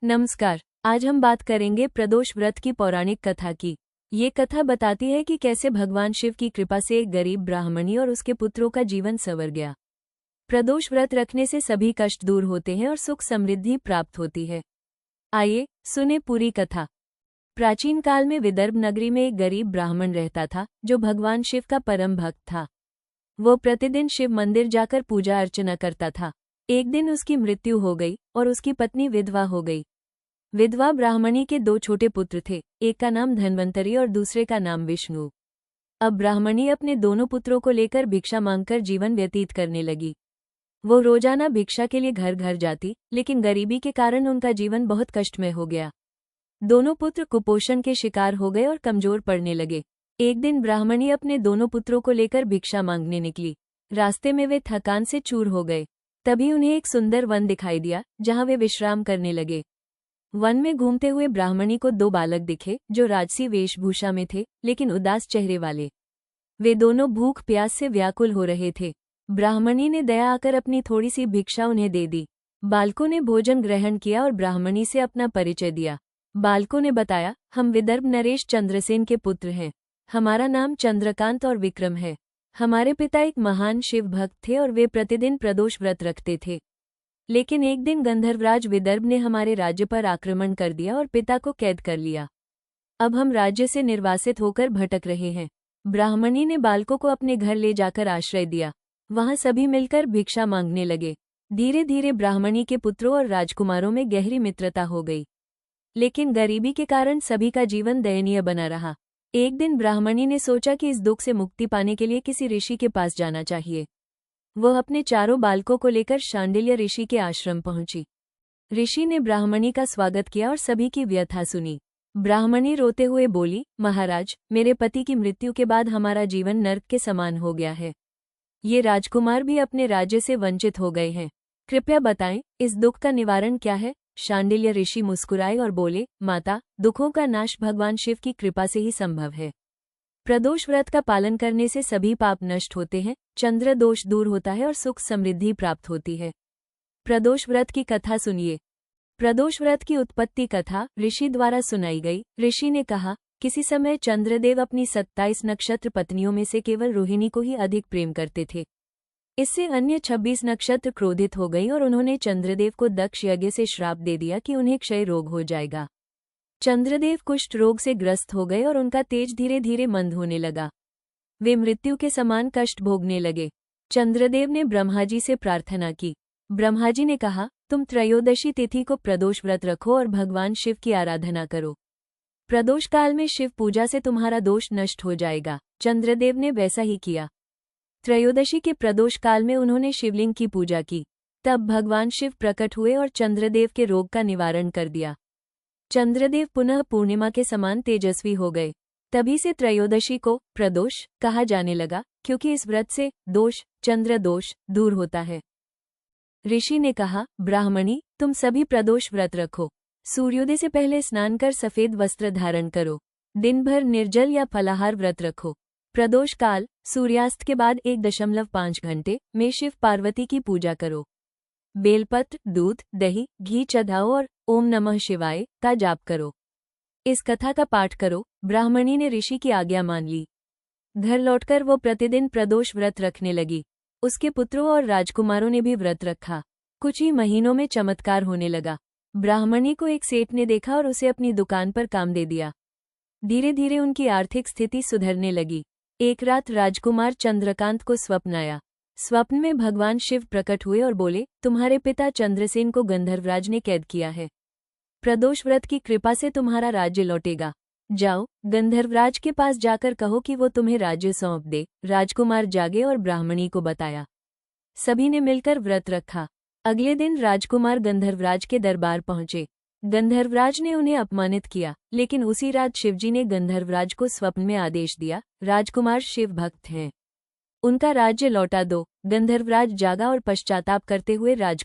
नमस्कार। आज हम बात करेंगे प्रदोष व्रत की पौराणिक कथा की। ये कथा बताती है कि कैसे भगवान शिव की कृपा से एक गरीब ब्राह्मणी और उसके पुत्रों का जीवन संवर गया। प्रदोष व्रत रखने से सभी कष्ट दूर होते हैं और सुख समृद्धि प्राप्त होती है। आइए सुने पूरी कथा। प्राचीन काल में विदर्भ नगरी में एक गरीब ब्राह्मण रहता था जो भगवान शिव का परम भक्त था। वो प्रतिदिन शिव मंदिर जाकर पूजा अर्चना करता था। एक दिन उसकी मृत्यु हो गई और उसकी पत्नी विधवा हो गई। विधवा ब्राह्मणी के दो छोटे पुत्र थे, एक का नाम धन्वंतरी और दूसरे का नाम विष्णु। अब ब्राह्मणी अपने दोनों पुत्रों को लेकर भिक्षा मांगकर जीवन व्यतीत करने लगी। वो रोजाना भिक्षा के लिए घर घर जाती, लेकिन गरीबी के कारण उनका जीवन बहुत कष्टमय हो गया। दोनों पुत्र कुपोषण के शिकार हो गए और कमजोर पड़ने लगे। एक दिन ब्राह्मणी अपने दोनों पुत्रों को लेकर भिक्षा मांगने निकली। रास्ते में वे थकान से चूर हो गए। तभी उन्हें एक सुंदर वन दिखाई दिया, जहां वे विश्राम करने लगे। वन में घूमते हुए ब्राह्मणी को दो बालक दिखे जो राजसी वेशभूषा में थे, लेकिन उदास चेहरे वाले। वे दोनों भूख प्यास से व्याकुल हो रहे थे। ब्राह्मणी ने दया आकर अपनी थोड़ी सी भिक्षा उन्हें दे दी। बालकों ने भोजन ग्रहण किया और ब्राह्मणी से अपना परिचय दिया। बालकों ने बताया, हम विदर्भ नरेश चंद्रसेन के पुत्र हैं। हमारा नाम चंद्रकांत और विक्रम है। हमारे पिता एक महान शिव भक्त थे और वे प्रतिदिन प्रदोष व्रत रखते थे। लेकिन एक दिन गंधर्वराज विदर्भ ने हमारे राज्य पर आक्रमण कर दिया और पिता को कैद कर लिया। अब हम राज्य से निर्वासित होकर भटक रहे हैं। ब्राह्मणी ने बालकों को अपने घर ले जाकर आश्रय दिया। वहां सभी मिलकर भिक्षा मांगने लगे। धीरे धीरे ब्राह्मणी के पुत्रों और राजकुमारों में गहरी मित्रता हो गई। लेकिन गरीबी के कारण सभी का जीवन दयनीय बना रहा। एक दिन ब्राह्मणी ने सोचा कि इस दुख से मुक्ति पाने के लिए किसी ऋषि के पास जाना चाहिए। वह अपने चारों बालकों को लेकर शांडिल्य ऋषि के आश्रम पहुंची। ऋषि ने ब्राह्मणी का स्वागत किया और सभी की व्यथा सुनी। ब्राह्मणी रोते हुए बोली, महाराज, मेरे पति की मृत्यु के बाद हमारा जीवन नर्क के समान हो गया है। ये राजकुमार भी अपने राज्य से वंचित हो गए हैं। कृपया बताएं, इस दुख का निवारण क्या है? शांडिल्य ऋषि मुस्कुराए और बोले, माता, दुखों का नाश भगवान शिव की कृपा से ही संभव है। प्रदोष व्रत का पालन करने से सभी पाप नष्ट होते हैं, चंद्र दोष दूर होता है और सुख समृद्धि प्राप्त होती है। प्रदोष व्रत की कथा सुनिए। प्रदोष व्रत की उत्पत्ति कथा ऋषि द्वारा सुनाई गई। ऋषि ने कहा, किसी समय चंद्रदेव अपनी 27 नक्षत्र पत्नियों में से केवल रोहिणी को ही अधिक प्रेम करते थे। इससे अन्य 26 नक्षत्र क्रोधित हो गई और उन्होंने चंद्रदेव को दक्ष यज्ञ से श्राप दे दिया कि उन्हें क्षय रोग हो जाएगा। चंद्रदेव कुष्ठ रोग से ग्रस्त हो गए और उनका तेज धीरे धीरे मंद होने लगा। वे मृत्यु के समान कष्ट भोगने लगे। चंद्रदेव ने ब्रह्माजी से प्रार्थना की। ब्रह्माजी ने कहा, तुम त्रयोदशी तिथि को प्रदोष व्रत रखो और भगवान शिव की आराधना करो। प्रदोष काल में शिव पूजा से तुम्हारा दोष नष्ट हो जाएगा। चंद्रदेव ने वैसा ही किया। त्रयोदशी के प्रदोष काल में उन्होंने शिवलिंग की पूजा की। तब भगवान शिव प्रकट हुए और चंद्रदेव के रोग का निवारण कर दिया। चंद्रदेव पुनः पूर्णिमा के समान तेजस्वी हो गए। तभी से त्रयोदशी को प्रदोष कहा जाने लगा, क्योंकि इस व्रत से दोष, चंद्र दोष, दूर होता है। ऋषि ने कहा, ब्राह्मणी, तुम सभी प्रदोष व्रत रखो। सूर्योदय से पहले स्नान कर सफेद वस्त्र धारण करो। दिन भर निर्जल या फलाहार व्रत रखो। प्रदोष काल सूर्यास्त के बाद 1.5 घंटे में शिव पार्वती की पूजा करो। बेलपत्र, दूध, दही, घी चढ़ाओ और ओम नमः शिवाय का जाप करो। इस कथा का पाठ करो। ब्राह्मणी ने ऋषि की आज्ञा मान ली। घर लौटकर वो प्रतिदिन प्रदोष व्रत रखने लगी। उसके पुत्रों और राजकुमारों ने भी व्रत रखा। कुछ ही महीनों में चमत्कार होने लगा। ब्राह्मणी को एक सेठ ने देखा और उसे अपनी दुकान पर काम दे दिया। धीरे धीरे उनकी आर्थिक स्थिति सुधरने लगी। एक रात राजकुमार चंद्रकांत को स्वप्न आया। स्वप्न में भगवान शिव प्रकट हुए और बोले, तुम्हारे पिता चंद्रसेन को गंधर्वराज ने कैद किया है। प्रदोष व्रत की कृपा से तुम्हारा राज्य लौटेगा। जाओ, गंधर्वराज के पास जाकर कहो कि वो तुम्हें राज्य सौंप दे। राजकुमार जागे और ब्राह्मणी को बताया। सभी ने मिलकर व्रत रखा। अगले दिन राजकुमार गंधर्वराज के दरबार पहुंचे। गंधर्वराज ने उन्हें अपमानित किया, लेकिन उसी रात शिवजी ने गंधर्वराज को स्वप्न में आदेश दिया, राजकुमार शिव भक्त हैं, उनका राज्य लौटा दो। गंधर्वराज जागा और पश्चाताप करते हुए राजकुमार